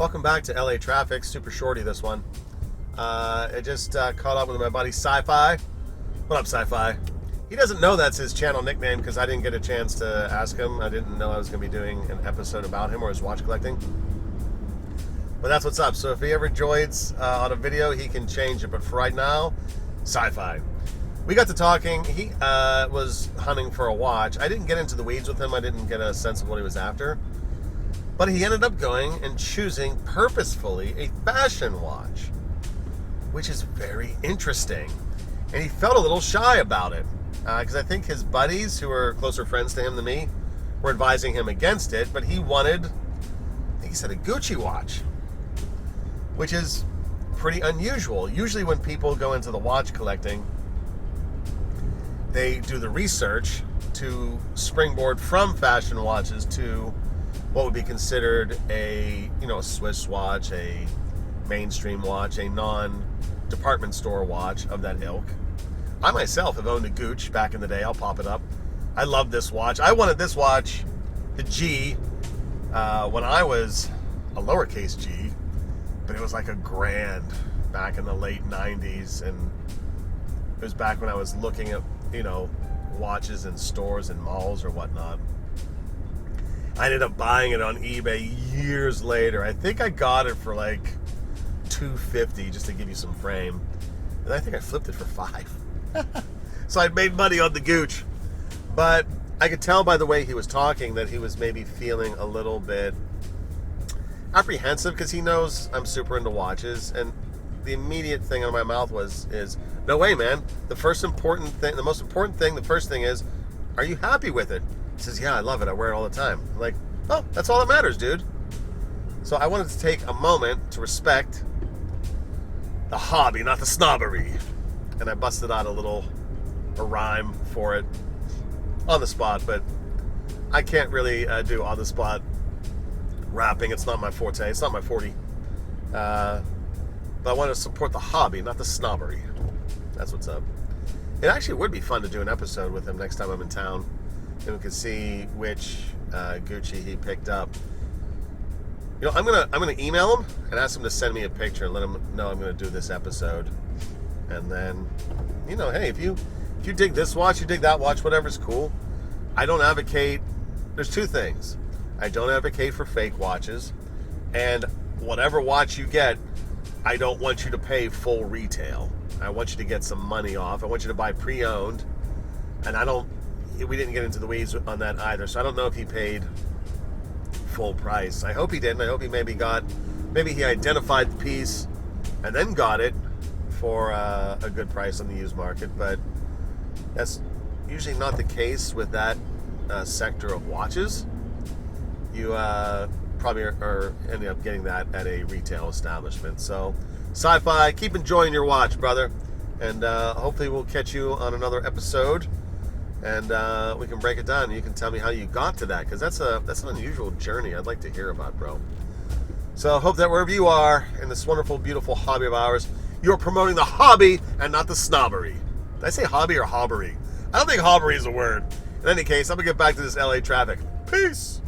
Welcome back to LA Traffic. Super shorty this one. I just caught up with my buddy Sci-Fi. What up, Sci-Fi? He doesn't know that's his channel nickname because I didn't get a chance to ask him. I didn't know I was going to be doing an episode about him or his watch collecting. But that's what's up. So if he ever joins on a video, he can change it. But for right now, Sci-Fi. We got to talking. He was hunting for a watch. I didn't get into the weeds with him. I didn't get a sense of what he was after. But he ended up going and choosing purposefully a fashion watch, which is very interesting. And he felt a little shy about it because I think his buddies, who are closer friends to him than me, were advising him against it. But he wanted, I think he said, a Gucci watch, which is pretty unusual. Usually when people go into the watch collecting, they do the research to springboard from fashion watches to what would be considered a Swiss watch, a mainstream watch, a non-department store watch of that ilk. I myself have owned a Gooch back in the day. I'll pop it up. I love this watch. I wanted this watch, the G, when I was a lowercase G, but it was like $1,000 back in the late 90s, and it was back when I was looking at, watches in stores and malls or whatnot. I ended up buying it on eBay years later. I think I got it for like $250 just to give you some frame. And I think I flipped it for $5. So I made money on the Gooch. But I could tell by the way he was talking that he was maybe feeling a little bit apprehensive because he knows I'm super into watches. And the immediate thing out of my mouth is, no way, man. The most important thing, the first thing is, are you happy with it? He says, yeah, I love it. I wear it all the time. I'm like, oh, that's all that matters, dude. So I wanted to take a moment to respect the hobby, not the snobbery. And I busted out a rhyme for it on the spot, but I can't really do on the spot rapping. It's not my forte. It's not my 40. But I wanted to support the hobby, not the snobbery. That's what's up. It actually would be fun to do an episode with him next time I'm in town. And we can see which Gucci he picked up. I'm gonna email him and ask him to send me a picture and let him know I'm gonna do this episode. And then, hey, if you dig this watch, you dig that watch, whatever's cool. I don't advocate. There's two things. I don't advocate for fake watches, and whatever watch you get, I don't want you to pay full retail. I want you to get some money off. I want you to buy pre-owned, and we didn't get into the weeds on that either, so I don't know if he paid full price. I hope he didn't. I hope he maybe he identified the piece and then got it for a good price on the used market, but that's usually not the case with that sector of watches. You probably are ending up getting that at a retail establishment. So, Sci-Fi, keep enjoying your watch, brother, and hopefully we'll catch you on another episode. And we can break it down. You can tell me how you got to that, because that's an unusual journey I'd like to hear about, bro. So I hope that wherever you are in this wonderful, beautiful hobby of ours, you're promoting the hobby and not the snobbery. Did I say hobby or hobbery? I don't think hobbery is a word. In any case, I'm going to get back to this LA traffic. Peace!